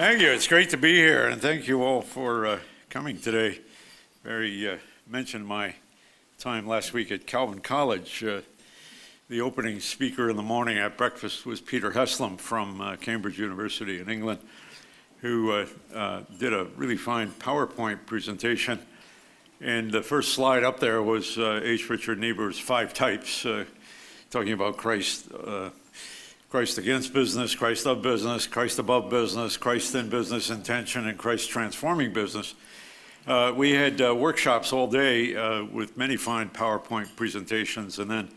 Thank you. It's great to be here, and thank you all for coming today. Barry mentioned my time last week at Calvin College. The opening speaker in the morning at breakfast was Peter Heslem from Cambridge University in England, who did a really fine PowerPoint presentation. And the first slide up there was H. Richard Niebuhr's 5 types, talking about Christ. Christ against business, Christ of business, Christ above business, Christ in business intention, and Christ transforming business. We had workshops all day with many fine PowerPoint presentations, and then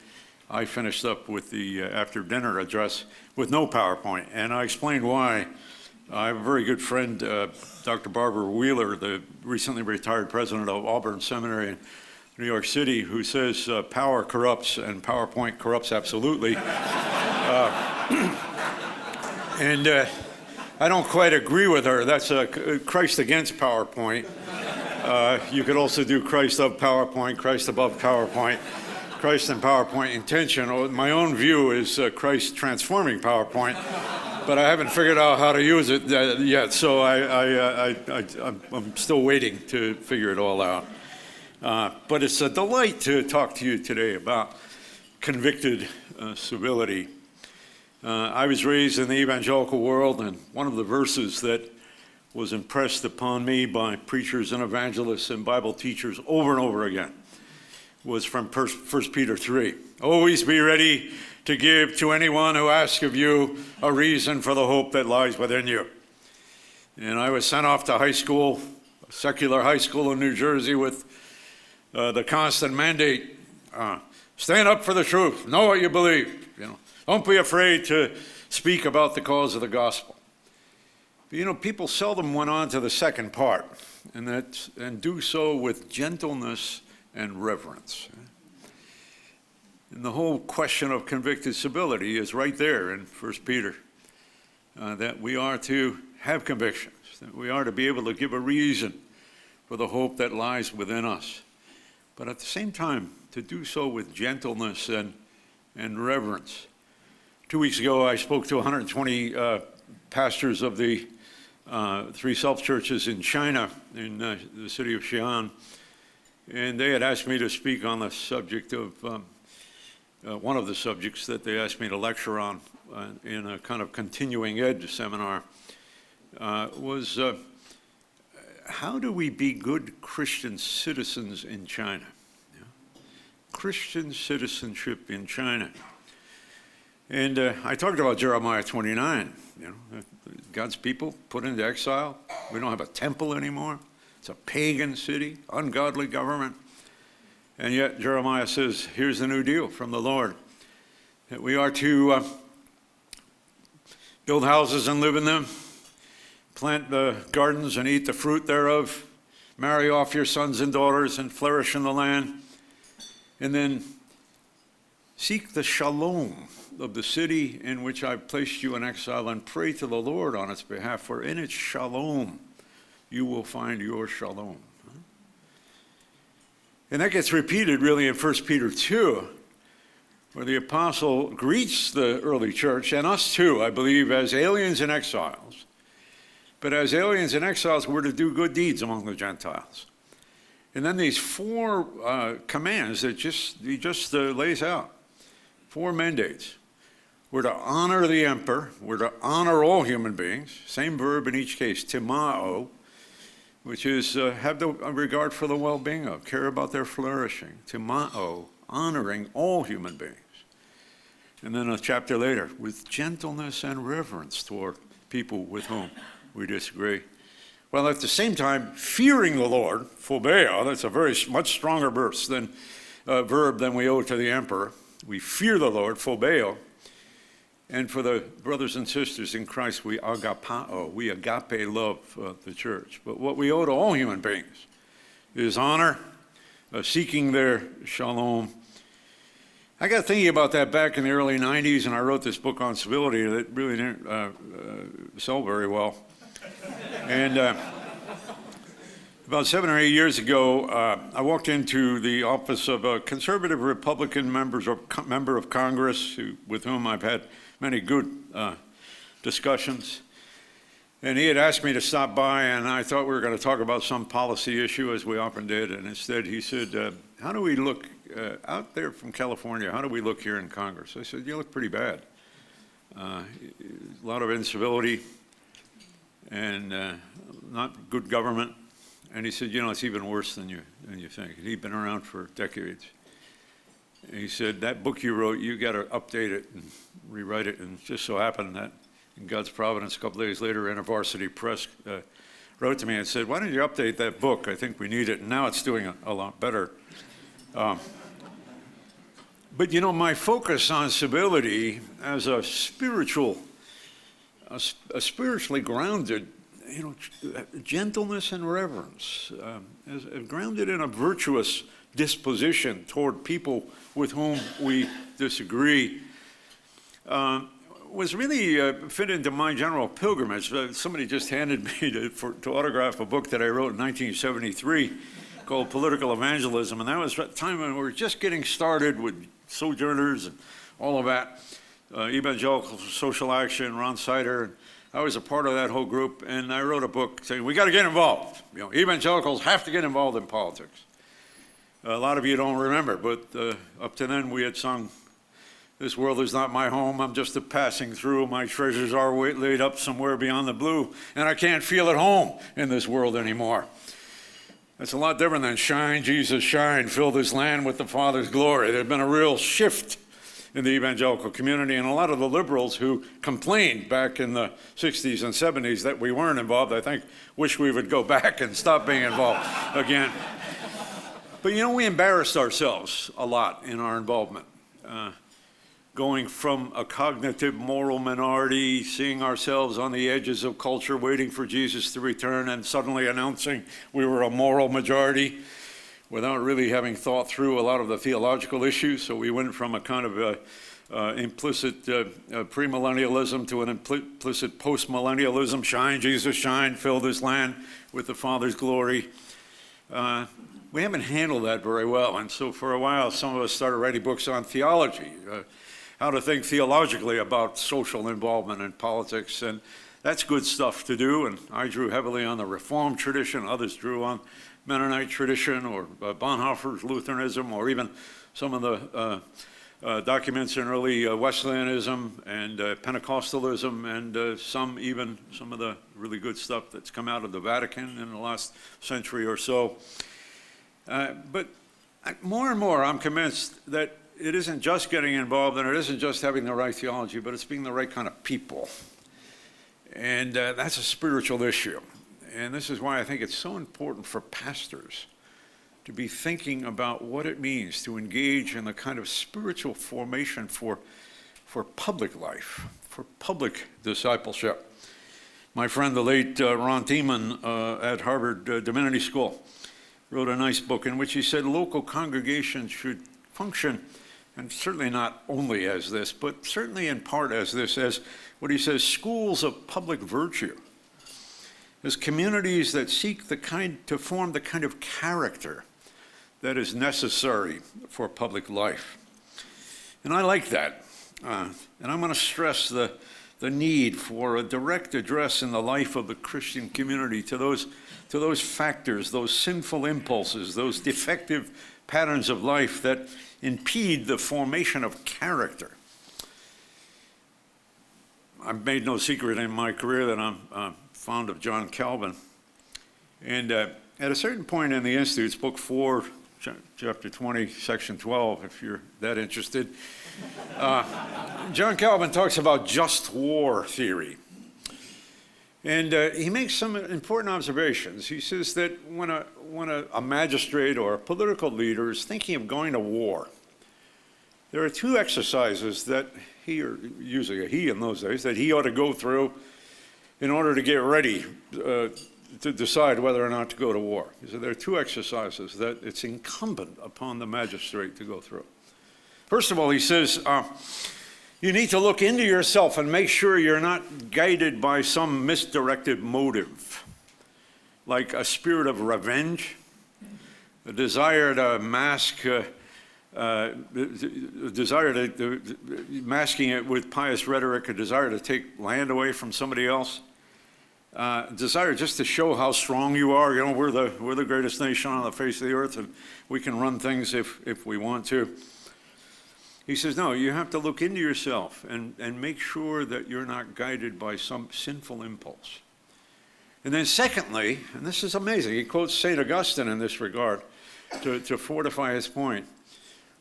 I finished up with the after dinner address with no PowerPoint, and I explained why. I have a very good friend, Dr. Barbara Wheeler, the recently retired president of Auburn Seminary in New York City, who says power corrupts and PowerPoint corrupts absolutely. And I don't quite agree with her. That's Christ against PowerPoint. You could also do Christ of PowerPoint, Christ above PowerPoint, Christ and PowerPoint intention. My own view is Christ transforming PowerPoint, but I haven't figured out how to use it yet, so I'm still waiting to figure it all out. But it's a delight to talk to you today about convicted civility. I was raised in the evangelical world, and one of the verses that was impressed upon me by preachers and evangelists and Bible teachers over and over again was from 1 Peter 3. Always be ready to give to anyone who asks of you a reason for the hope that lies within you. And I was sent off to high school, a secular high school in New Jersey, with the constant mandate, stand up for the truth, know what you believe, Don't be afraid to speak about the cause of the gospel. But, people seldom went on to the second part, and do so with gentleness and reverence. And the whole question of convicted civility is right there in 1 Peter, that we are to have convictions, that we are to be able to give a reason for the hope that lies within us, but at the same time to do so with gentleness and reverence. 2 weeks ago, I spoke to 120 pastors of the 3 self-churches in China, in the city of Xi'an, and they had asked me to speak on the subject of, one of the subjects that they asked me to lecture on in a kind of continuing ed seminar, was how do we be good Christian citizens in China? Christian citizenship in China. And I talked about Jeremiah 29, God's people put into exile. We don't have a temple anymore. It's a pagan city, ungodly government. And yet Jeremiah says, here's the new deal from the Lord, that we are to build houses and live in them, plant the gardens and eat the fruit thereof, marry off your sons and daughters and flourish in the land, and then seek the shalom of the city in which I've placed you in exile, and pray to the Lord on its behalf, for in its shalom you will find your shalom. And that gets repeated really in 1 Peter 2, where the apostle greets the early church, and us too, I believe, as aliens and exiles. But as aliens and exiles, we're to do good deeds among the Gentiles. And then these 4 commands that he just lays out, 4 mandates. We're to honor the emperor. We're to honor all human beings. Same verb in each case, timao, which is have a regard for the well-being of, care about their flourishing. Timao, honoring all human beings. And then a chapter later, with gentleness and reverence toward people with whom we disagree. Well, at the same time, fearing the Lord, phobeo, that's a very much stronger verb than we owe to the emperor. We fear the Lord, phobeo. And for the brothers and sisters in Christ, we agapao, we agape love the church. But what we owe to all human beings is honor, seeking their shalom. I got thinking about that back in the early 90s, and I wrote this book on civility that really didn't sell very well. And about 7 or 8 years ago, I walked into the office of a conservative Republican member of Congress with whom I've had many good discussions. And he had asked me to stop by, and I thought we were going to talk about some policy issue, as we often did. And instead he said, how do we look out there from California? How do we look here in Congress? I said, you look pretty bad. A lot of incivility and not good government. And he said, it's even worse than you think. He'd been around for decades. And he said, that book you wrote, you got to update it and rewrite it. And it just so happened that in God's providence, a couple days later, InterVarsity Press wrote to me and said, why don't you update that book? I think we need it. And now it's doing a lot better. But my focus on civility as a spiritually grounded, gentleness and reverence, as grounded in a virtuous disposition toward people with whom we disagree, was really fit into my general pilgrimage. Somebody just handed me to autograph a book that I wrote in 1973 called Political Evangelism, and that was a time when we were just getting started with Sojourners and all of that, Evangelical Social Action, Ron Sider. And I was a part of that whole group, and I wrote a book saying, we got to get involved. Evangelicals have to get involved in politics. A lot of you don't remember, but up to then we had sung, this world is not my home, I'm just a passing through, my treasures are laid up somewhere beyond the blue, and I can't feel at home in this world anymore. That's a lot different than shine, Jesus, shine, fill this land with the Father's glory. There's been a real shift in the evangelical community, and a lot of the liberals who complained back in the 60s and 70s that we weren't involved, I think, wish we would go back and stop being involved again. But we embarrassed ourselves a lot in our involvement. Going from a cognitive moral minority, seeing ourselves on the edges of culture, waiting for Jesus to return, and suddenly announcing we were a moral majority without really having thought through a lot of the theological issues. So we went from a kind of implicit premillennialism to an implicit postmillennialism. Shine, Jesus, shine, fill this land with the Father's glory. We haven't handled that very well, and so for a while some of us started writing books on theology, how to think theologically about social involvement in politics, and that's good stuff to do. And I drew heavily on the Reformed tradition, others drew on Mennonite tradition or Bonhoeffer's Lutheranism, or even some of the documents in early Wesleyanism and Pentecostalism, and some of the really good stuff that's come out of the Vatican in the last century or so. But more and more I'm convinced that it isn't just getting involved, and it isn't just having the right theology, but it's being the right kind of people. And that's a spiritual issue. And this is why I think it's so important for pastors to be thinking about what it means to engage in the kind of spiritual formation for public life, for public discipleship. My friend, the late Ron Thiemann at Harvard Divinity School, wrote a nice book in which he said local congregations should function, and certainly not only as this, but certainly in part as this, as what he says, schools of public virtue, as communities that seek to form the kind of character that is necessary for public life. And I like that. And I'm going to stress the need for a direct address in the life of the Christian community to those factors, those sinful impulses, those defective patterns of life that impede the formation of character. I've made no secret in my career that I'm fond of John Calvin. And at a certain point in the Institute's book 4, chapter 20, section 12, if you're that interested, John Calvin talks about just war theory. And he makes some important observations. He says that when a magistrate or a political leader is thinking of going to war, there are two exercises that he, or usually he in those days, that he ought to go through in order to get ready to decide whether or not to go to war. He said there are two exercises that it's incumbent upon the magistrate to go through. First of all, he says, you need to look into yourself and make sure you're not guided by some misdirected motive, like a spirit of revenge, a desire to mask, masking it with pious rhetoric, a desire to take land away from somebody else. desire just to show how strong you are. You know, we're the greatest nation on the face of the earth, and we can run things if we want to. He says, no, you have to look into yourself and make sure that you're not guided by some sinful impulse. And then secondly, and this is amazing, he quotes St. Augustine in this regard to fortify his point,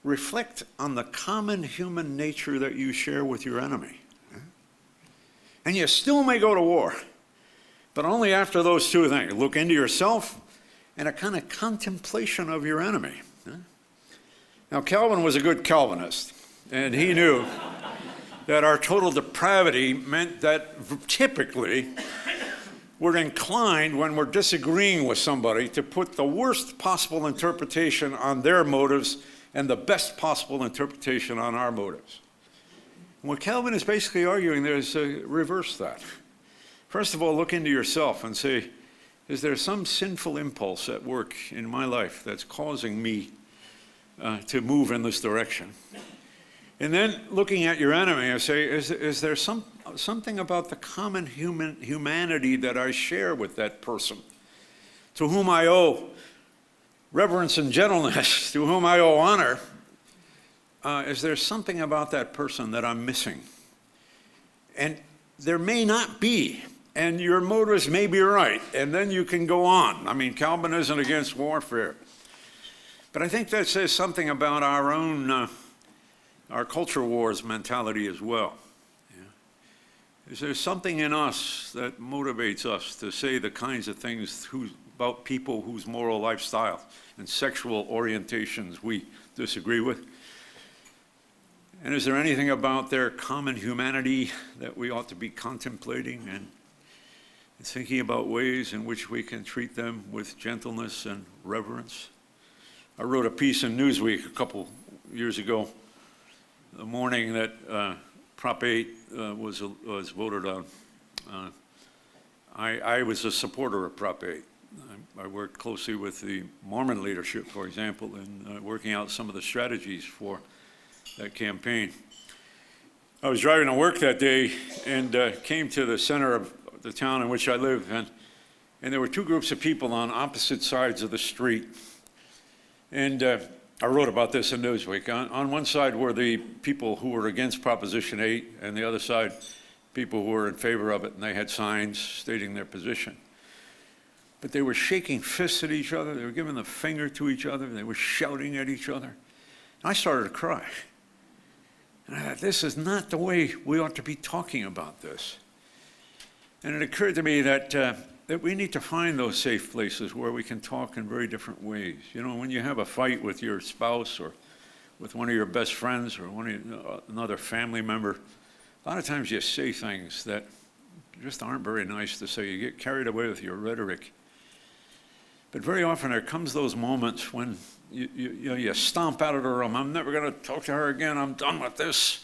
reflect on the common human nature that you share with your enemy. And you still may go to war, but only after those two things. Look into yourself and a kind of contemplation of your enemy. Now, Calvin was a good Calvinist, and he knew that our total depravity meant that typically we're inclined, when we're disagreeing with somebody, to put the worst possible interpretation on their motives and the best possible interpretation on our motives. And what Calvin is basically arguing there is reverse that. First of all, look into yourself and say, is there some sinful impulse at work in my life that's causing me to move in this direction? And then looking at your enemy, I say, is there something about the common humanity that I share with that person, to whom I owe reverence and gentleness, to whom I owe honor? Is there something about that person that I'm missing? And there may not be, and your motives may be right, and then you can go on. I mean, Calvin isn't against warfare. But I think that says something about our own, our culture wars mentality as well. Yeah. Is there something in us that motivates us to say the kinds of things about people whose moral lifestyle and sexual orientations we disagree with? And is there anything about their common humanity that we ought to be contemplating and thinking about ways in which we can treat them with gentleness and reverence? I wrote a piece in Newsweek a couple years ago, the morning that Prop 8 was voted on. I was a supporter of Prop 8. I worked closely with the Mormon leadership, for example, in working out some of the strategies for that campaign. I was driving to work that day and came to the center of the town in which I live, and there were two groups of people on opposite sides of the street. And I wrote about this in Newsweek. On one side were the people who were against Proposition 8, and the other side, people who were in favor of it, and they had signs stating their position. But they were shaking fists at each other, they were giving the finger to each other, they were shouting at each other. And I started to cry. And I thought, this is not the way we ought to be talking about this. And it occurred to me that we need to find those safe places where we can talk in very different ways. You know, when you have a fight with your spouse or with one of your best friends or another family member, a lot of times you say things that just aren't very nice to say. You get carried away with your rhetoric. But very often there comes those moments when you stomp out of the room. I'm never going to talk to her again. I'm done with this.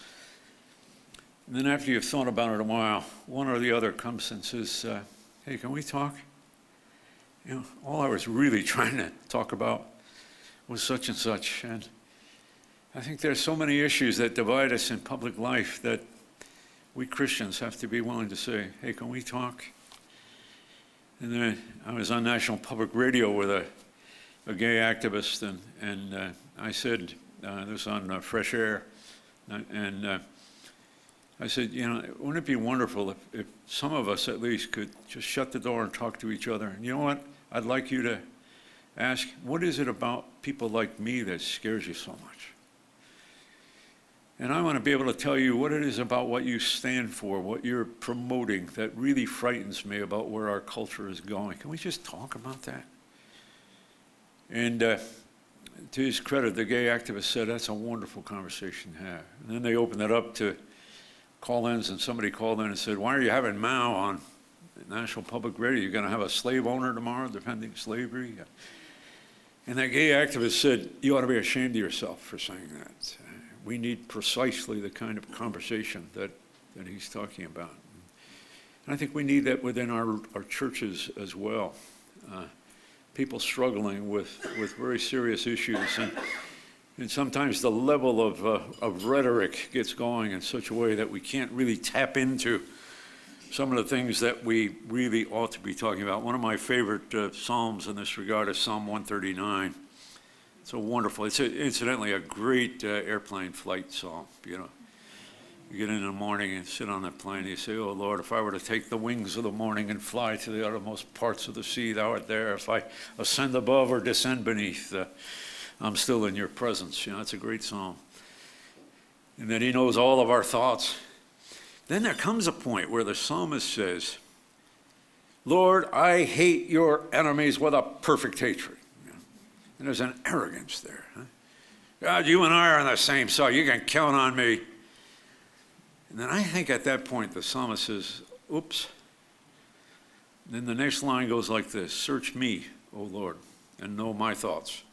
And then after you've thought about it a while, one or the other comes and says, hey, can we talk? You know, all I was really trying to talk about was such and such. And I think there's so many issues that divide us in public life that we Christians have to be willing to say, hey, can we talk? And then I was on National Public Radio with a gay activist, and I said, this was on Fresh Air, and I said, you know, wouldn't it be wonderful if some of us at least could just shut the door and talk to each other? And you know what? I'd like you to ask, what is it about people like me that scares you so much? And I want to be able to tell you what it is about what you stand for, what you're promoting, that really frightens me about where our culture is going. Can we just talk about that? And to his credit, the gay activist said, that's a wonderful conversation to have. And then they opened it up to call-ins, and somebody called in and said, why are you having Mouw on National Public Radio? You're going to have a slave owner tomorrow defending slavery? And that gay activist said, you ought to be ashamed of yourself for saying that. We need precisely the kind of conversation that he's talking about. And I think we need that within our churches as well. People struggling with very serious issues. And sometimes the level of rhetoric gets going in such a way that we can't really tap into some of the things that we really ought to be talking about. One of my favorite psalms in this regard is Psalm 139. It's a wonderful, it's incidentally a great airplane flight psalm, you know. You get in the morning and sit on that plane and you say, oh Lord, if I were to take the wings of the morning and fly to the uttermost parts of the sea, thou art there. If I ascend above or descend beneath, I'm still in your presence. You know, it's a great psalm. And then he knows all of our thoughts. Then there comes a point where the psalmist says, Lord, I hate your enemies with a perfect hatred. You know? And there's an arrogance there. Huh? God, you and I are on the same side. You can count on me. And then I think at that point the psalmist says, oops. And then the next line goes like this, search me, O Lord, and know my thoughts,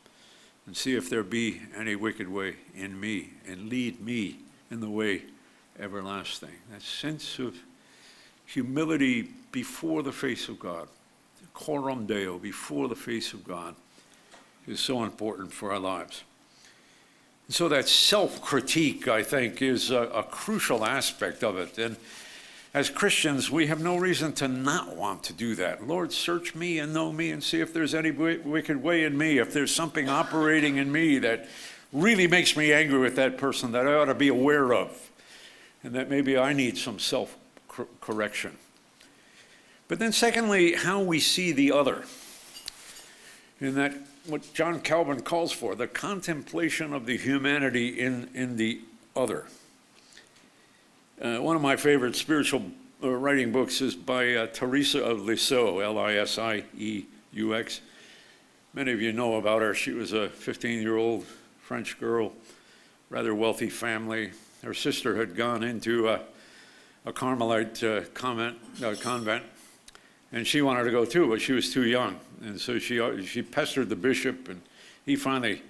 and see if there be any wicked way in me, and lead me in the way everlasting. That sense of humility before the face of God, coram Deo, before the face of God, is so important for our lives. So that self-critique, I think, is a crucial aspect of it. And as Christians, we have no reason to not want to do that. Lord, search me and know me and see if there's any wicked way in me, if there's something operating in me that really makes me angry with that person that I ought to be aware of, and that maybe I need some self-correction. But then secondly, how we see the other. In that what John Calvin calls for, the contemplation of the humanity in the other. One of my favorite spiritual writing books is by Teresa of Liss, L-I-S-I-E-U-X. Many of you know about her. She was a 15-year-old French girl, rather wealthy family. Her sister had gone into a Carmelite convent, and she wanted to go too, but she was too young. And so she pestered the bishop, and he finally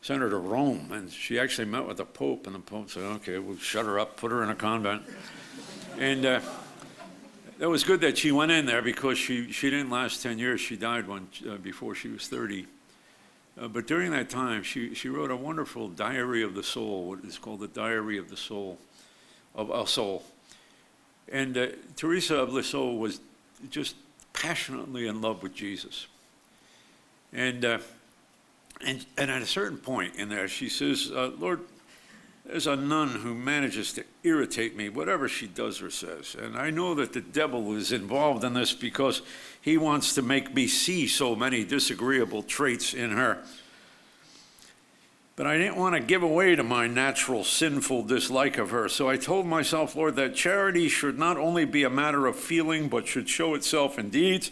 sent her to Rome. And she actually met with the Pope, and the Pope said, okay, we'll shut her up, put her in a convent. And it was good that she went in there, because she didn't last 10 years. She died before she was 30. But during that time, she wrote a wonderful diary of the soul, what is called the Diary of the Soul, of a Soul. And Teresa of Liss was just passionately in love with Jesus. And at a certain point in there, she says, Lord, there's a nun who manages to irritate me, whatever she does or says. And I know that the devil is involved in this because he wants to make me see so many disagreeable traits in her. But I didn't want to give away to my natural sinful dislike of her. So I told myself, Lord, that charity should not only be a matter of feeling, but should show itself in deeds.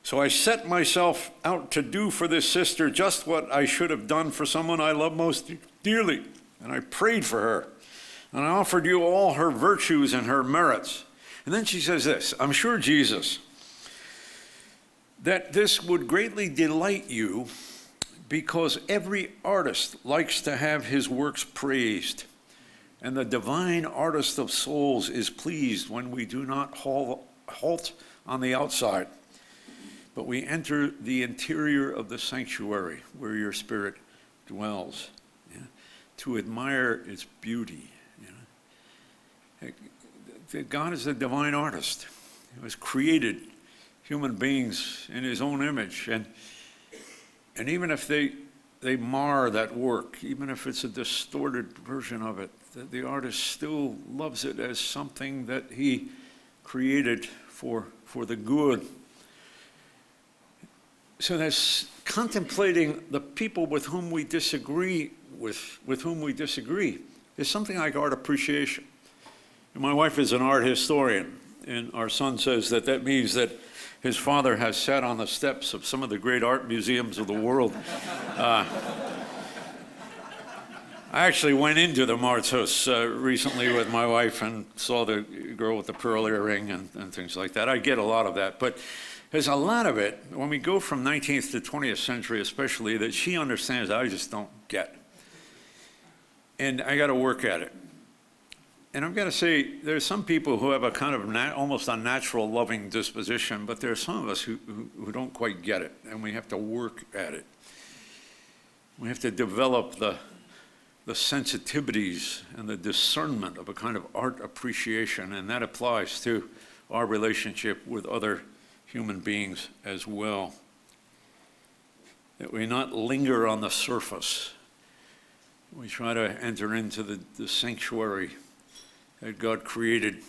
So I set myself out to do for this sister just what I should have done for someone I love most dearly. And I prayed for her. And I offered you all her virtues and her merits. And then she says this, I'm sure, Jesus, that this would greatly delight you, because every artist likes to have his works praised, and the divine artist of souls is pleased when we do not halt on the outside, but we enter the interior of the sanctuary where your spirit dwells, to admire its beauty. God is a divine artist. He has created human beings in his own image, and even if they mar that work, even if it's a distorted version of it, the artist still loves it as something that he created for the good. So that's contemplating the people with whom we disagree, with whom we disagree, is something like art appreciation. And my wife is an art historian, and our son says that means that his father has sat on the steps of some of the great art museums of the world. I actually went into the Marthaus recently with my wife and saw the girl with the pearl earring and things like that. I get a lot of that, but there's a lot of it, when we go from 19th to 20th century especially, that she understands I just don't get. And I got to work at it. And I've got to say, there's some people who have a kind of almost unnatural loving disposition, but there are some of us who don't quite get it, and we have to work at it. We have to develop the sensitivities and the discernment of a kind of art appreciation, and that applies to our relationship with other human beings as well. That we not linger on the surface. We try to enter into the sanctuary that God created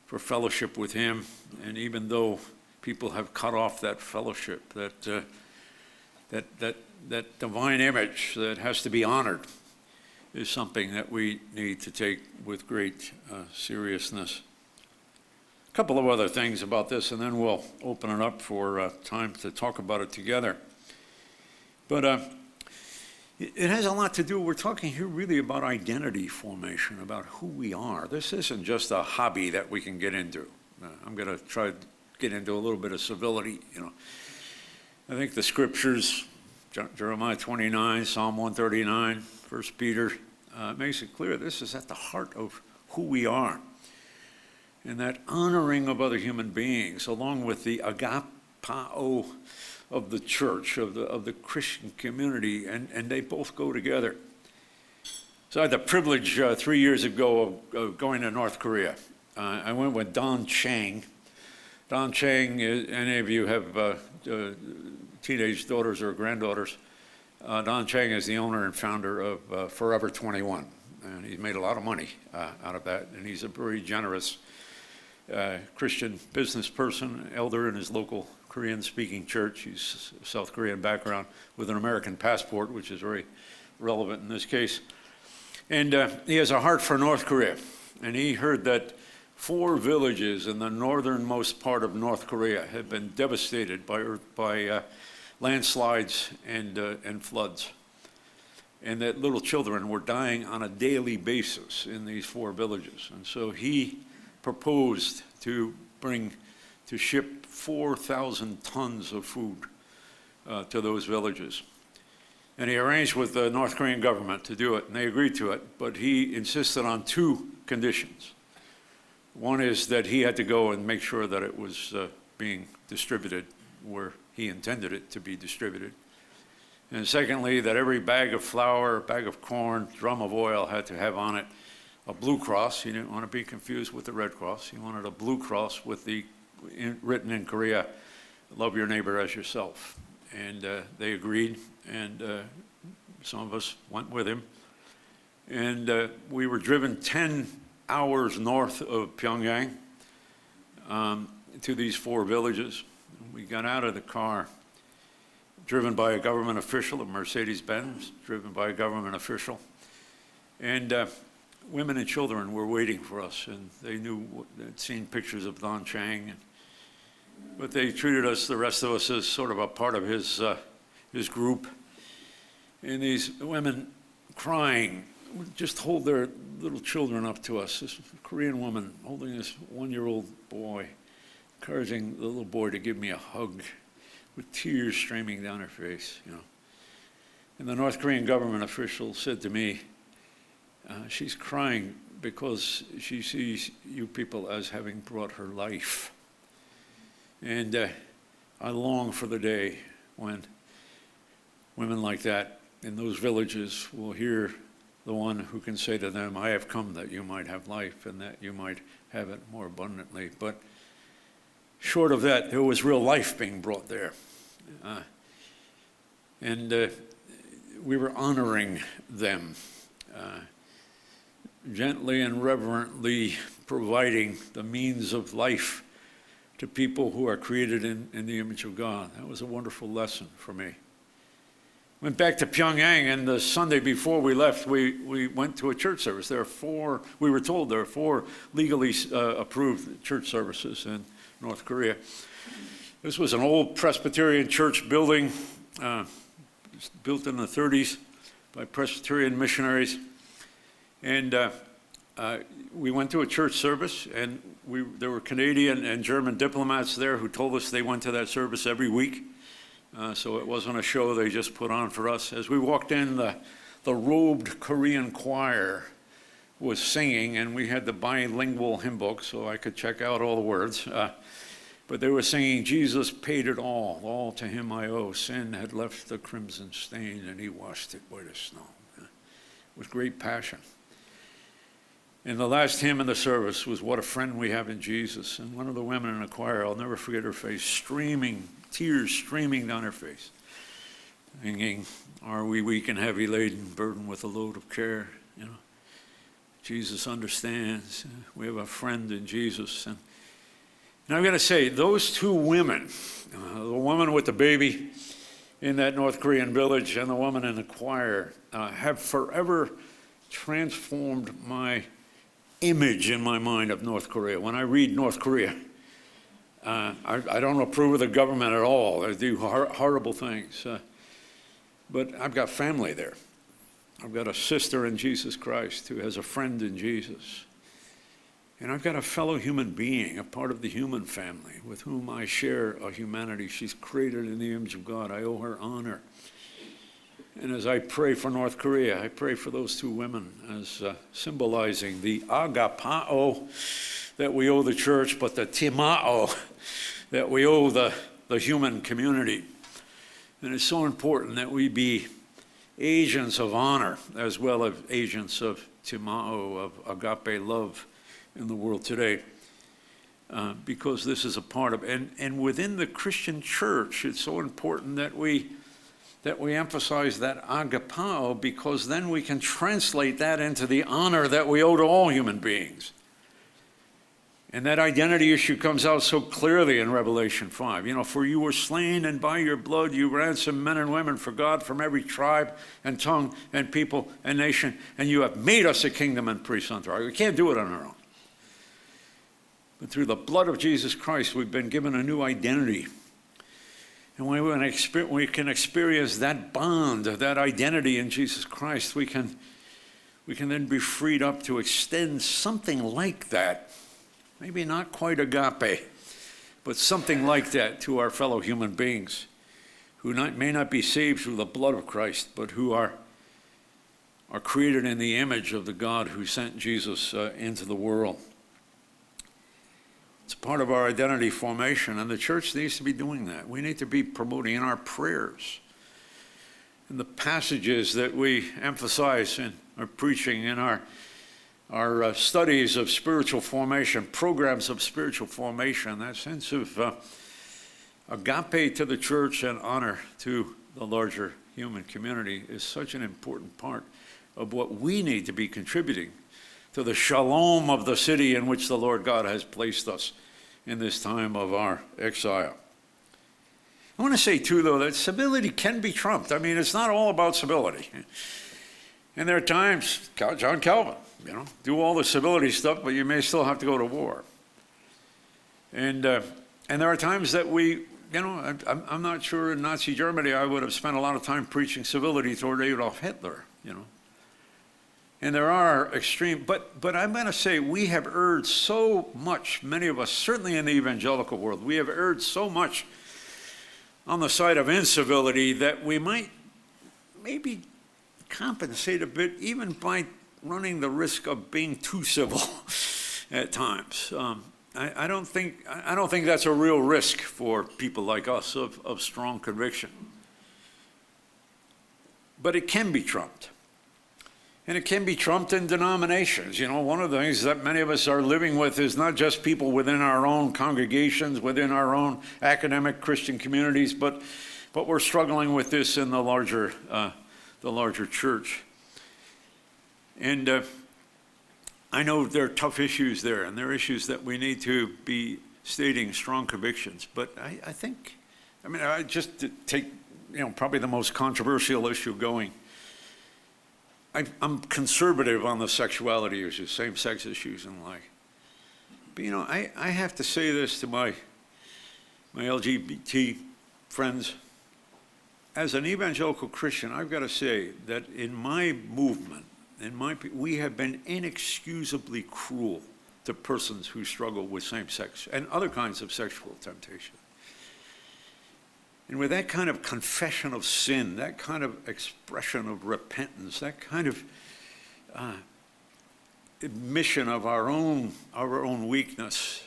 for fellowship with him, and even though people have cut off that fellowship, that divine image that has to be honored is something that we need to take with great seriousness. A couple of other things about this, and then we'll open it up for time to talk about it together. But it has a lot to do, we're talking here really about identity formation, about who we are. This isn't just a hobby that we can get into. I'm going to try to get into a little bit of civility, I think the scriptures, Jeremiah 29, Psalm 139, 1 Peter, makes it clear this is at the heart of who we are. And that honoring of other human beings, along with the agapao of the church, of the Christian community, and they both go together. So I had the privilege 3 years ago of going to North Korea. I went with Don Chang. Don Chang, any of you have teenage daughters or granddaughters, Don Chang is the owner and founder of Forever 21, and he's made a lot of money out of that, and he's a very generous Christian business person, elder in his local Korean-speaking church. He's South Korean background with an American passport, which is very relevant in this case. And he has a heart for North Korea, and he heard that 4 villages in the northernmost part of North Korea had been devastated by landslides and floods, and that little children were dying on a daily basis in these 4 villages. And so he proposed to ship 4,000 tons of food to those villages. And he arranged with the North Korean government to do it, and they agreed to it, but he insisted on 2 conditions. One is that he had to go and make sure that it was being distributed where he intended it to be distributed. And secondly, that every bag of flour, bag of corn, drum of oil had to have on it a blue cross. He didn't want to be confused with the Red Cross. He wanted a blue cross with written in Korea, love your neighbor as yourself. And they agreed, and some of us went with him. And we were driven 10 hours north of Pyongyang to these 4 villages. We got out of the car, driven by a government official, a Mercedes-Benz, driven by a government official. And women and children were waiting for us, and they they'd seen pictures of Don Chang. But they treated us, the rest of us, as sort of a part of his group. And these women crying would just hold their little children up to us. This Korean woman holding this 1-year-old boy, encouraging the little boy to give me a hug with tears streaming down her face, And the North Korean government official said to me, she's crying because she sees you people as having brought her life. And I long for the day when women like that in those villages will hear the one who can say to them, I have come that you might have life and that you might have it more abundantly. But short of that, there was real life being brought there. And we were honoring them, gently and reverently providing the means of life to people who are created in the image of God. That was a wonderful lesson for me. Went back to Pyongyang, and the Sunday before we left, we went to a church service. We were told there are 4 legally approved church services in North Korea. This was an old Presbyterian church building, built in the 30s by Presbyterian missionaries. And we went to a church service, and there were Canadian and German diplomats there who told us they went to that service every week. So it wasn't a show they just put on for us. As we walked in, the robed Korean choir was singing, and we had the bilingual hymn book, so I could check out all the words. But they were singing, Jesus paid it all to him I owe. Sin had left the crimson stain, and he washed it white as snow. with great passion. And the last hymn in the service was "What a Friend We Have in Jesus." And one of the women in the choir, I'll never forget her face, tears streaming down her face, singing, "Are we weak and heavy laden, burdened with a load of care?" You know, Jesus understands. We have a friend in Jesus. And I've got to say, those two women, the woman with the baby in that North Korean village and the woman in the choir, have forever transformed my image in my mind of North Korea. When I read North Korea, I don't approve of the government at all. They do horrible things. But I've got family there. I've got a sister in Jesus Christ who has a friend in Jesus. And I've got a fellow human being, a part of the human family, with whom I share a humanity. She's created in the image of God. I owe her honor. And as I pray for North Korea, I pray for those two women as symbolizing the agapao that we owe the church, but the timao that we owe the human community. And it's so important that we be agents of honor as well as agents of timao, of agape love in the world today, because this is a part of, and within the Christian church, it's so important that we emphasize that agapao, because then we can translate that into the honor that we owe to all human beings. And that identity issue comes out so clearly in Revelation 5. You know, "For you were slain, and by your blood you ransomed men and women for God from every tribe and tongue and people and nation, and you have made us a kingdom and priests unto our." We can't do it on our own. But through the blood of Jesus Christ, we've been given a new identity. And when we can experience that bond, that identity in Jesus Christ, we can then be freed up to extend something like that. Maybe not quite agape, but something like that to our fellow human beings who may not be saved through the blood of Christ, but who are created in the image of the God who sent Jesus into the world. It's part of our identity formation, and the church needs to be doing that. We need to be promoting in our prayers, in the passages that we emphasize in our preaching, in our studies of spiritual formation, programs of spiritual formation, that sense of agape to the church and honor to the larger human community is such an important part of what we need to be contributing to the shalom of the city in which the Lord God has placed us in this time of our exile. I want to say, too, though, that civility can be trumped. I mean, it's not all about civility. And there are times, John Calvin, do all the civility stuff, but you may still have to go to war. And there are times that I'm not sure in Nazi Germany I would have spent a lot of time preaching civility toward Adolf Hitler, And there are extreme, but I'm going to say we have erred so much, many of us, certainly in the evangelical world, we have erred so much on the side of incivility that we might maybe compensate a bit even by running the risk of being too civil at times. I don't think that's a real risk for people like us of strong conviction. But it can be trumped. And it can be trumped in denominations. One of the things that many of us are living with is not just people within our own congregations, within our own academic Christian communities, but we're struggling with this in the larger church. And I know there are tough issues there, and there are issues that we need to be stating strong convictions. But I just to take, probably the most controversial issue going. I'm conservative on the sexuality issues, same-sex issues and the like. But, I have to say this to my LGBT friends. As an evangelical Christian, I've got to say that in my movement, we have been inexcusably cruel to persons who struggle with same-sex and other kinds of sexual temptation. And with that kind of confession of sin, that kind of expression of repentance, that kind of admission of our own weakness,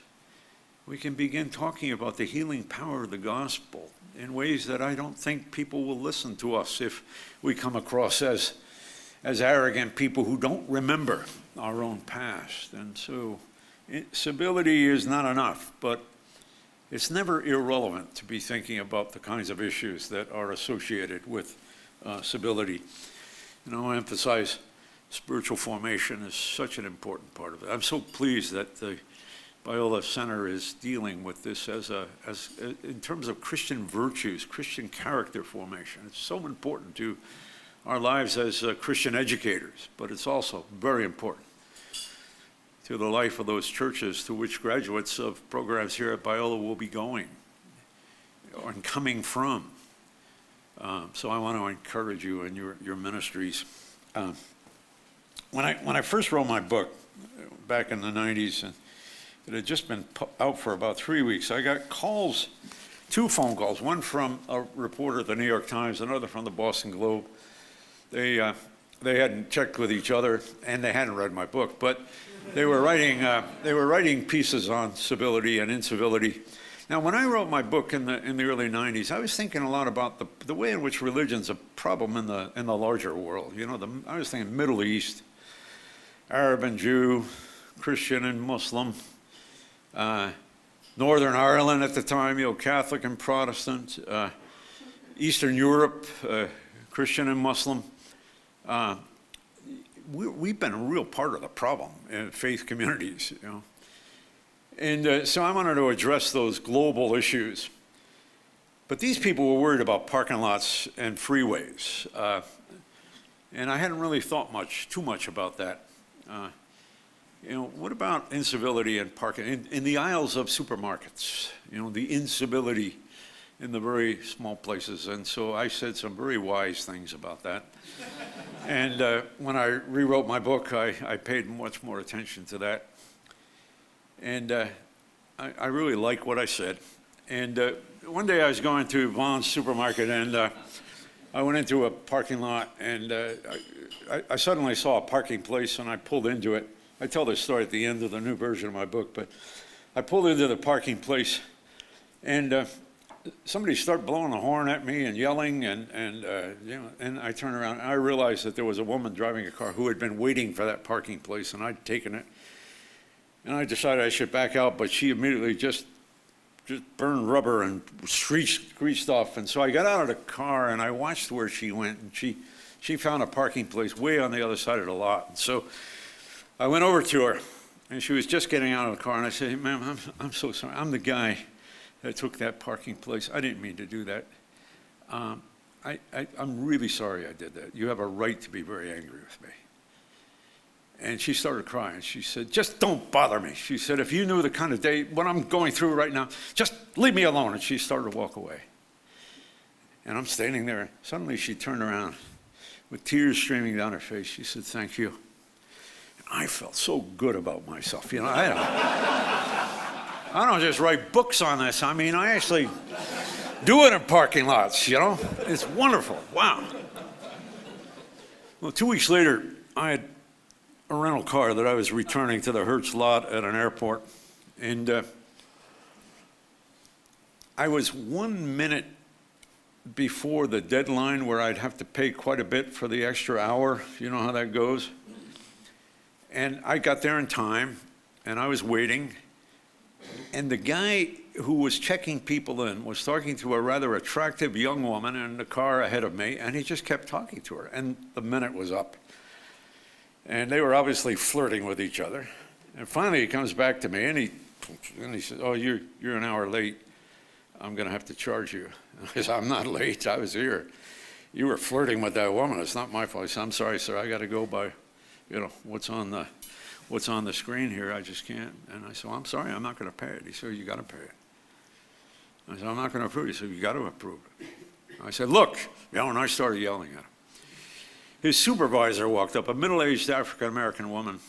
we can begin talking about the healing power of the gospel in ways that I don't think people will listen to us if we come across as as arrogant people who don't remember our own past. And so civility is not enough, but it's never irrelevant to be thinking about the kinds of issues that are associated with civility. And I want to emphasize spiritual formation is such an important part of it. I'm so pleased that the Biola Center is dealing with this as in terms of Christian virtues, Christian character formation. It's so important to our lives as Christian educators, but it's also very important to the life of those churches to which graduates of programs here at Biola will be going and coming from. So I want to encourage you in your ministries. When I first wrote my book back in the 90s, and it had just been out for about 3 weeks, I got calls, 2 phone calls, one from a reporter at the New York Times, another from the Boston Globe. They hadn't checked with each other, and they hadn't read my book, but they were writing pieces on civility and incivility. Now, when I wrote my book in the early 90s, I was thinking a lot about the way in which religion's a problem in the larger world. You know, I was thinking Middle East, Arab and Jew, Christian and Muslim, Northern Ireland at the time, you know, Catholic and Protestant, Eastern Europe, Christian and Muslim. We've been a real part of the problem in faith communities, you know. And so I wanted to address those global issues. But these people were worried about parking lots and freeways. And I hadn't really thought too much about that. You know, what about incivility and parking? In the aisles of supermarkets, you know, the incivility in the very small places. And so I said some very wise things about that. And when I rewrote my book, I paid much more attention to that. And I really like what I said. And one day I was going to Vaughn's supermarket, and I went into a parking lot, and I suddenly saw a parking place, and I pulled into it. I tell this story at the end of the new version of my book, but I pulled into the parking place, and somebody started blowing the horn at me and yelling, and you know, and I turned around, and I realized that there was a woman driving a car who had been waiting for that parking place, and I'd taken it. And I decided I should back out, but she immediately just burned rubber and screeched off. And so I got out of the car and I watched where she went, and she found a parking place way on the other side of the lot. And so I went over to her, and she was just getting out of the car, and I said, "Hey, ma'am, I'm so sorry. I'm the guy that took that parking place. I didn't mean to do that. I'm really sorry I did that. You have a right to be very angry with me." And she started crying. She said, "Just don't bother me." She said, "If you knew the kind of day, what I'm going through right now, just leave me alone." And she started to walk away. And I'm standing there. Suddenly she turned around with tears streaming down her face. She said, "Thank you." And I felt so good about myself. You know, I don't just write books on this. I mean, I actually do it in parking lots, you know. It's wonderful. Wow. Well, 2 weeks later, I had a rental car that I was returning to the Hertz lot at an airport. And I was 1 minute before the deadline where I'd have to pay quite a bit for the extra hour. You know how that goes. And I got there in time, and I was waiting. And the guy who was checking people in was talking to a rather attractive young woman in the car ahead of me, and he just kept talking to her. And the minute was up. And they were obviously flirting with each other. And finally he comes back to me, and he says, "Oh, you're an hour late. I'm going to have to charge you." And I said, "I'm not late. I was here. You were flirting with that woman. It's not my fault." I said, "I'm sorry, sir. I got to go by, you know, what's on the screen here. I just can't." And I said, "Well, I'm sorry. I'm not going to pay it." He said, "You got to pay it." I said, "I'm not going to approve it." He said, "You got to approve it." I said, "Look," you know, and I started yelling at him. His supervisor walked up, a middle-aged African-American woman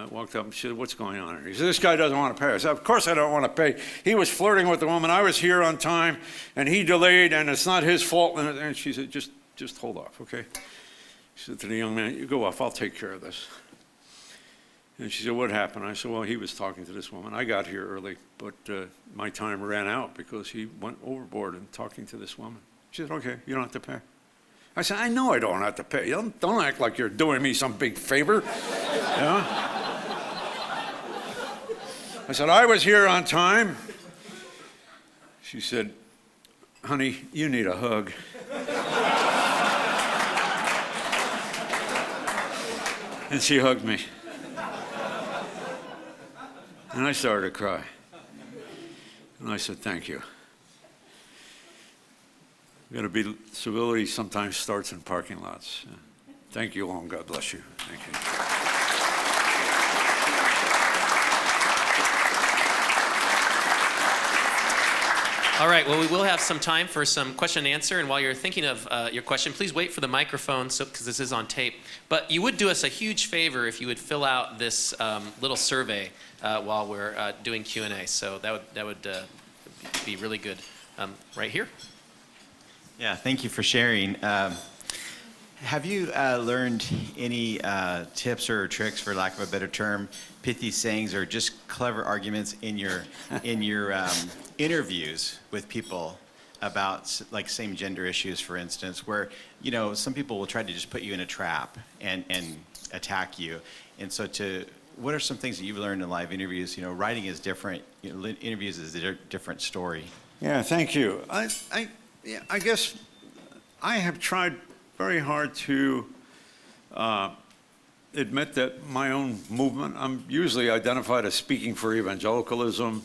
walked up and said, "What's going on here?" He said, "This guy doesn't want to pay." I said, "Of course I don't want to pay. He was flirting with the woman. I was here on time, and he delayed, and it's not his fault." And she said, just hold off, okay?" She said to the young man, "You go off. I'll take care of this." And she said, "What happened?" I said, "Well, he was talking to this woman. I got here early, but my time ran out because he went overboard in talking to this woman." She said, "Okay, you don't have to pay." I said, I know I don't have to pay. Don't act like you're doing me some big favor. You know? I said, I was here on time. She said, honey, you need a hug. And she hugged me. And I started to cry. And I said, thank you. Civility sometimes starts in parking lots. Thank you all, and God bless you. Thank you. All right, well, we will have some time for some question and answer, and while you're thinking of your question, please wait for the microphone because this is on tape. But you would do us a huge favor if you would fill out this little survey while we're doing Q&A. So that would be really good. Right here. Yeah, thank you for sharing. Have you learned any tips or tricks, for lack of a better term, pithy sayings or just clever arguments in your interviews with people about like same gender issues, for instance, where some people will try to just put you in a trap and attack you, and so what are some things that you've learned in live interviews? Writing is different. Interviews is a different story. Yeah, thank you. I guess I have tried very hard to admit that my own movement, I'm usually identified as speaking for evangelicalism,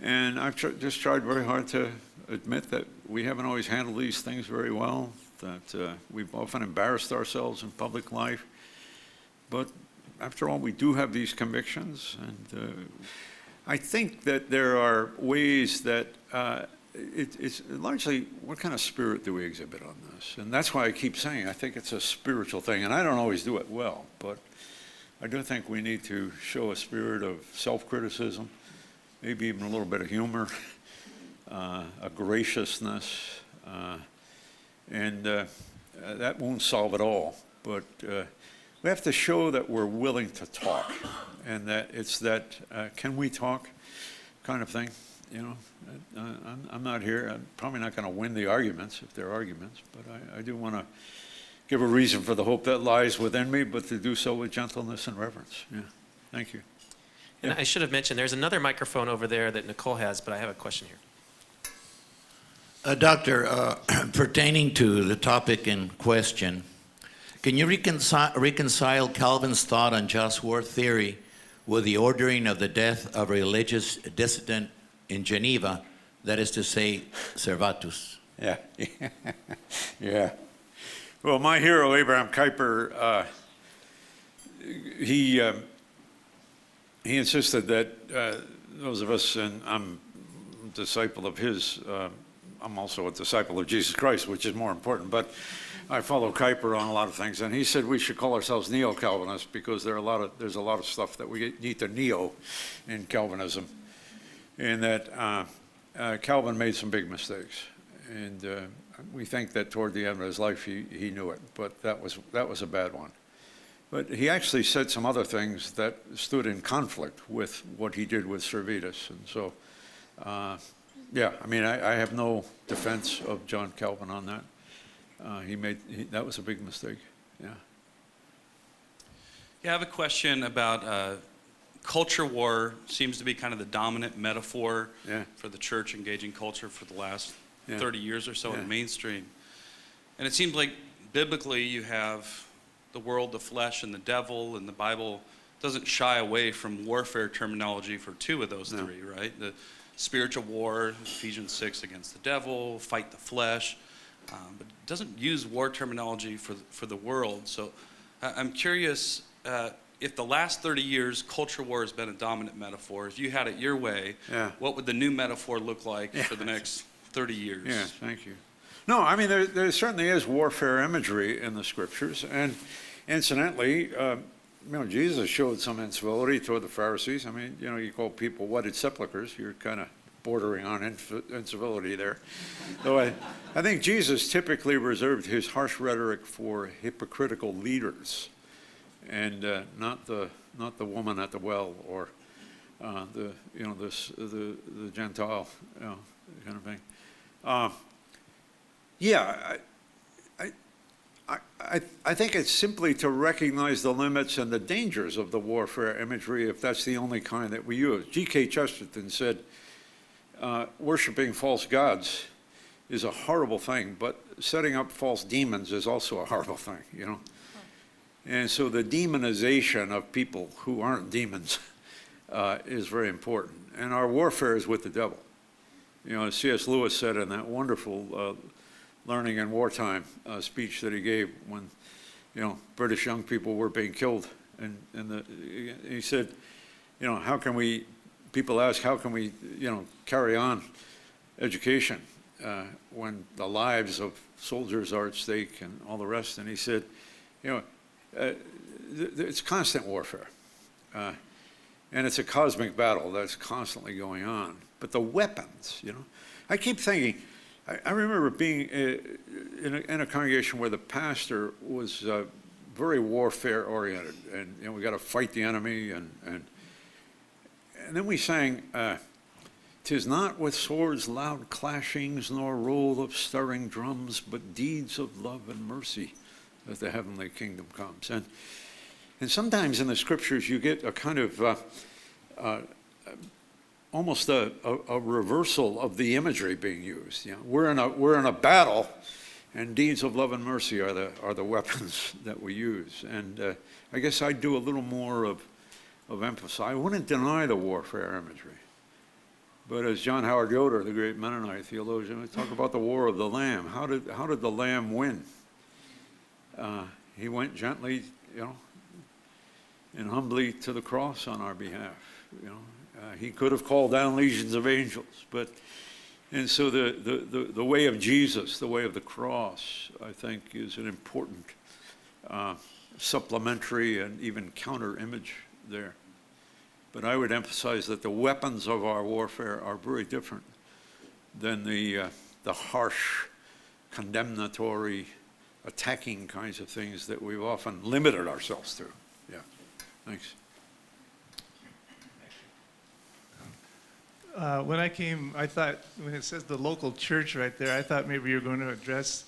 and I've just tried very hard to admit that we haven't always handled these things very well, that we've often embarrassed ourselves in public life, but after all, we do have these convictions, and I think that there are ways that it's largely what kind of spirit do we exhibit on this? And that's why I keep saying I think it's a spiritual thing, and I don't always do it well, but I do think we need to show a spirit of self-criticism, maybe even a little bit of humor, a graciousness, and that won't solve it all, but we have to show that we're willing to talk, and that it's that can we talk kind of thing. I'm not here. I'm probably not going to win the arguments if they're arguments, but I do want to give a reason for the hope that lies within me, but to do so with gentleness and reverence. Yeah, thank you. And I should have mentioned, there's another microphone over there that Nicole has, but I have a question here. Doctor, pertaining to the topic in question, can you reconcile Calvin's thought on just war theory with the ordering of the death of a religious dissident in Geneva, that is to say, Servatus? Yeah. Yeah. Well, my hero, Abraham Kuyper, he insisted that those of us, and I'm a disciple of his, I'm also a disciple of Jesus Christ, which is more important, but I follow Kuyper on a lot of things, and he said we should call ourselves neo-Calvinists because there's a lot of stuff that we need to neo in Calvinism, and that Calvin made some big mistakes, and we think that toward the end of his life he knew it, but that was a bad one. But he actually said some other things that stood in conflict with what he did with Servetus, and so yeah, I mean I have no defense of John Calvin on that. That was a big mistake. Yeah. Yeah, I have a question about culture war. Seems to be kind of the dominant metaphor for the church engaging culture for the last 30 years or so in the mainstream. And it seems like biblically you have the world, the flesh, and the devil, and the Bible doesn't shy away from warfare terminology for two of those three, right? The spiritual war, Ephesians 6, against the devil, fight the flesh. But it doesn't use war terminology for the world. So I'm curious if the last 30 years culture war has been a dominant metaphor. If you had it your way, what would the new metaphor look like for the next 30 years? Yeah, thank you. No, I mean there certainly is warfare imagery in the scriptures, and incidentally, Jesus showed some incivility toward the Pharisees. I mean, you call people wedded sepulchres. You're kind of bordering on incivility there. Though I think Jesus typically reserved his harsh rhetoric for hypocritical leaders, and not the woman at the well or the Gentile kind of thing. I think it's simply to recognize the limits and the dangers of the warfare imagery if that's the only kind that we use. G.K. Chesterton said, worshiping false gods is a horrible thing, but setting up false demons is also a horrible thing, you know? And so the demonization of people who aren't demons is very important. And our warfare is with the devil. You know, as C.S. Lewis said in that wonderful Learning in Wartime speech that he gave when, you know, British young people were being killed. And he said, you know, how can we, people ask, how can we, you know, carry on education when the lives of soldiers are at stake and all the rest? And he said, you know, it's constant warfare. And it's a cosmic battle that's constantly going on. But the weapons, you know, I keep thinking, I remember being in a congregation where the pastor was very warfare oriented, and you know, we got to fight the enemy, and then we sang, "'Tis not with swords, loud clashings, nor roll of stirring drums, but deeds of love and mercy that the heavenly kingdom comes." And sometimes in the scriptures you get a kind of almost a reversal of the imagery being used. You know, we're in a battle, and deeds of love and mercy are the weapons that we use. And I guess I'd do a little more of emphasis. I wouldn't deny the warfare imagery, but as John Howard Yoder, the great Mennonite theologian, would talk about the war of the Lamb. How did the Lamb win? He went gently, you know, and humbly to the cross on our behalf. You know. He could have called down legions of angels, and so the way of Jesus, the way of the cross, I think, is an important supplementary and even counter image there. But I would emphasize that the weapons of our warfare are very different than the harsh, condemnatory, attacking kinds of things that we've often limited ourselves to. Yeah, thanks. When I came, I thought, when it says the local church right there, I thought maybe you were going to address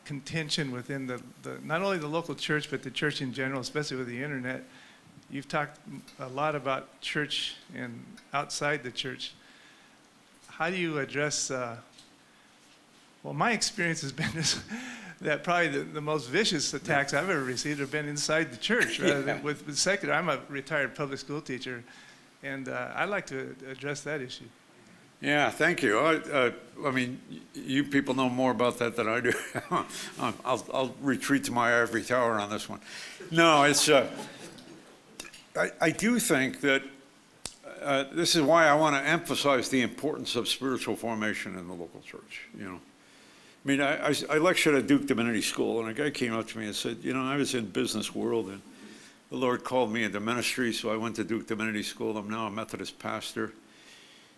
contention within the not only the local church, but the church in general, especially with the internet. You've talked a lot about church and outside the church. How do you address, well, my experience has been this, that probably the most vicious attacks I've ever received have been inside the church rather than with secular. I'm a retired public school teacher. And I'd like to address that issue. Yeah, thank you. I mean, you people know more about that than I do. I'll retreat to my ivory tower on this one. No, it's. I do think that this is why I want to emphasize the importance of spiritual formation in the local church. You know, I mean, I lectured at Duke Divinity School, and a guy came up to me and said, you know, I was in business world, and the Lord called me into ministry, so I went to Duke Divinity School. I'm now a Methodist pastor.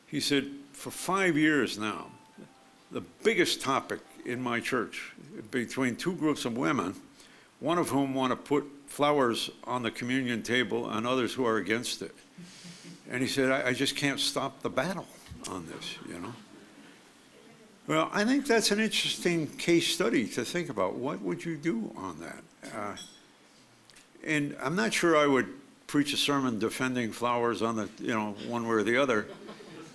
He said, for 5 years now, the biggest topic in my church, between two groups of women, one of whom want to put flowers on the communion table and others who are against it. And he said, I just can't stop the battle on this, you know. Well, I think that's an interesting case study to think about. What would you do on that? And I'm not sure I would preach a sermon defending flowers on the, you know, one way or the other.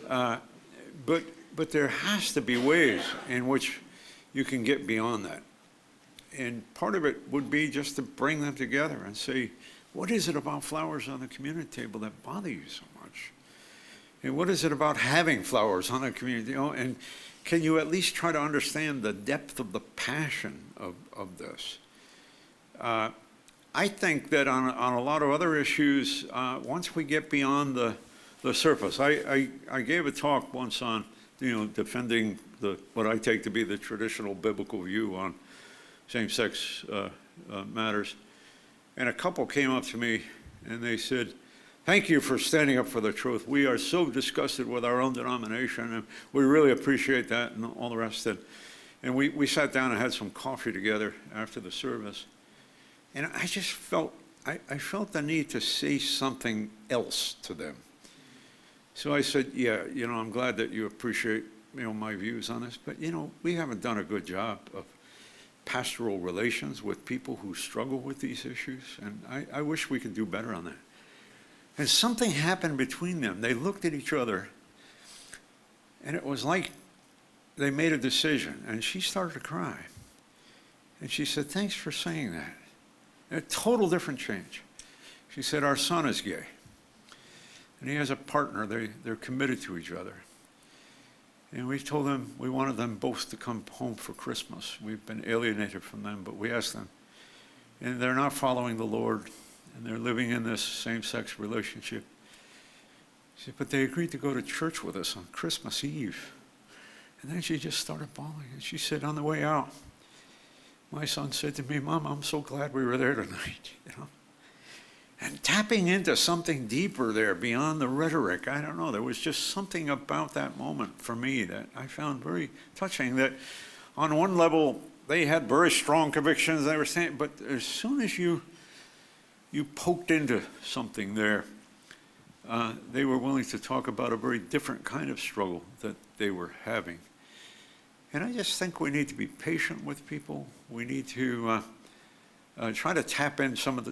But there has to be ways in which you can get beyond that. And part of it would be just to bring them together and say, what is it about flowers on the community table that bother you so much? And what is it about having flowers on a community? You know, and can you at least try to understand the depth of the passion of this? I think that on a lot of other issues, once we get beyond the surface, I gave a talk once on, you know, defending what I take to be the traditional biblical view on same-sex matters, and a couple came up to me and they said, "Thank you for standing up for the truth. We are so disgusted with our own denomination, and we really appreciate that," and all the rest. And we sat down and had some coffee together after the service. And I just felt, I felt the need to say something else to them. So I said, yeah, you know, I'm glad that you appreciate, you know, my views on this, but, you know, we haven't done a good job pastoral relations with people who struggle with these issues, and I wish we could do better on that. And something happened between them. They looked at each other, and it was like they made a decision, and she started to cry. And she said, "Thanks for saying that." A total different change. She said, "Our son is gay, and he has a partner. They're committed to each other. And we told them we wanted them both to come home for Christmas. We've been alienated from them, but we asked them. And they're not following the Lord, and they're living in this same-sex relationship." She said, "But they agreed to go to church with us on Christmas Eve." And then she just started bawling. And she said, on the way out, my son said to me, "Mom, I'm so glad we were there tonight." You know? And tapping into something deeper there beyond the rhetoric, I don't know, there was just something about that moment for me that I found very touching, that on one level, they had very strong convictions, they were saying, but as soon as you poked into something there, they were willing to talk about a very different kind of struggle that they were having. And I just think we need to be patient with people. We need to try to tap in some of the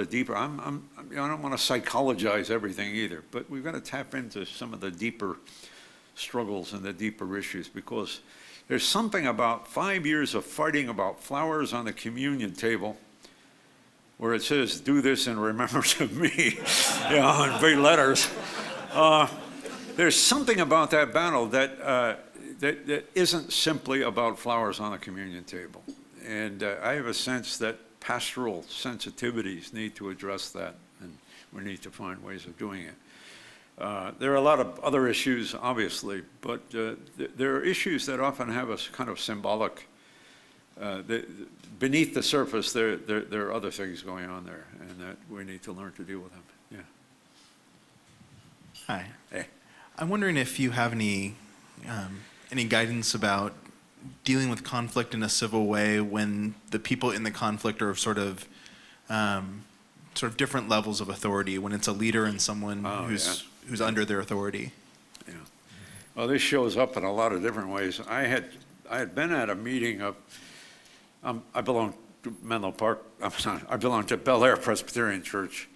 deeper. I don't want to psychologize everything either, but we've got to tap into some of the deeper struggles and the deeper issues, because there's something about 5 years of fighting about flowers on the communion table, where it says, "Do this in remembrance of me," in big letters. There's something about that battle that isn't simply about flowers on a communion table. And I have a sense that pastoral sensitivities need to address that, and we need to find ways of doing it. There are a lot of other issues, obviously, but there are issues that often have a kind of symbolic, beneath the surface, there are other things going on there, and that we need to learn to deal with them. Yeah. Hi. Hey. I'm wondering if you have any guidance about dealing with conflict in a civil way when the people in the conflict are sort of different levels of authority, when it's a leader and someone who's under their authority. Yeah. Well, this shows up in a lot of different ways. I had been at a meeting of, I belong to Menlo Park, I belong to Bel Air Presbyterian Church,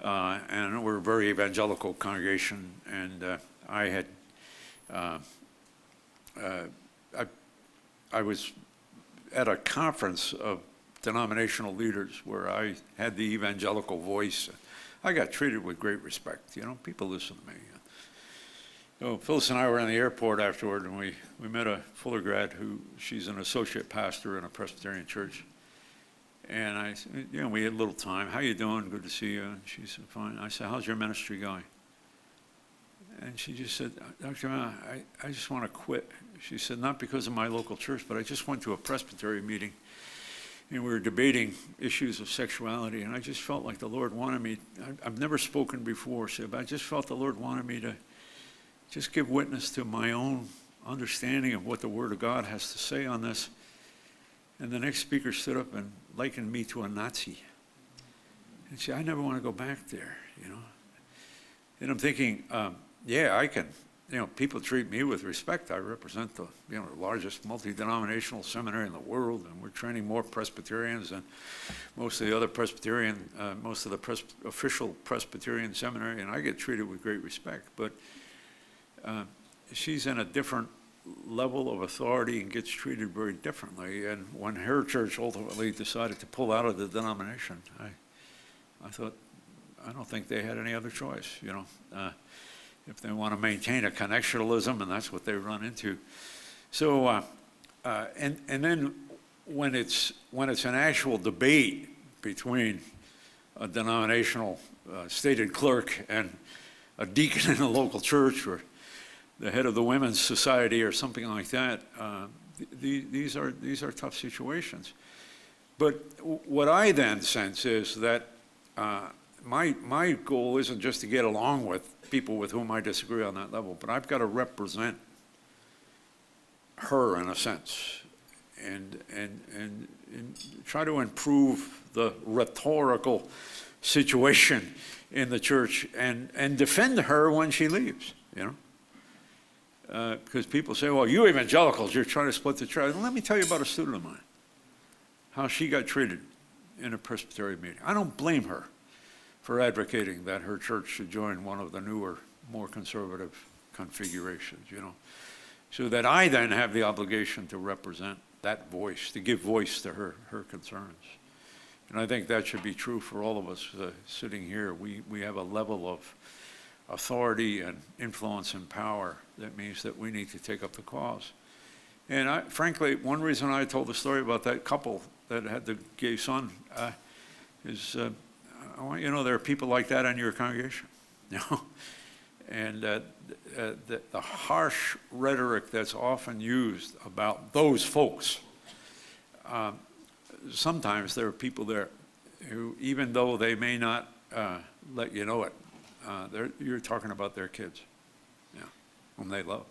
and we're a very evangelical congregation, and I was at a conference of denominational leaders where I had the evangelical voice. I got treated with great respect. People listen to me. So Phyllis and I were in the airport afterward, and we met a Fuller grad she's an associate pastor in a Presbyterian church. And I said, we had a little time. "How you doing? Good to see you." And she said, "Fine." I said, "How's your ministry going?" And she just said, "Dr. Mouw, I just want to quit." She said, "Not because of my local church, but I just went to a Presbyterian meeting, and we were debating issues of sexuality, and I just felt like the Lord wanted me, I've never spoken before, but I just felt the Lord wanted me to just give witness to my own understanding of what the Word of God has to say on this." And the next speaker stood up and likened me to a Nazi. And she said, "I never want to go back there, And I'm thinking, I can, people treat me with respect. I represent the, the largest multi-denominational seminary in the world, and we're training more Presbyterians than most of the other official Presbyterian seminary, and I get treated with great respect. But she's in a different level of authority and gets treated very differently. And when her church ultimately decided to pull out of the denomination, I thought, I don't think they had any other choice, if they want to maintain a connectionalism, and that's what they run into. So, and then when it's an actual debate between a denominational stated clerk and a deacon in a local church, or the head of the women's society, or something like that, these are tough situations. But what I then sense is that my goal isn't just to get along with people with whom I disagree on that level, but I've got to represent her in a sense, and try to improve the rhetorical situation in the church, and defend her when she leaves, because people say, "Well, you evangelicals, you're trying to split the church." Let me tell you about a student of mine. how she got treated in a Presbyterian meeting. I don't blame her for advocating that her church should join one of the newer, more conservative configurations, so that I then have the obligation to represent that voice, to give voice to her concerns. And I think that should be true for all of us sitting here. We have a level of authority and influence and power that means that we need to take up the cause. And frankly, one reason I told the story about that couple that had the gay son is I want you to know there are people like that in your congregation. And the harsh rhetoric that's often used about those folks, sometimes there are people there who, even though they may not let you know it, you're talking about their kids, whom they love.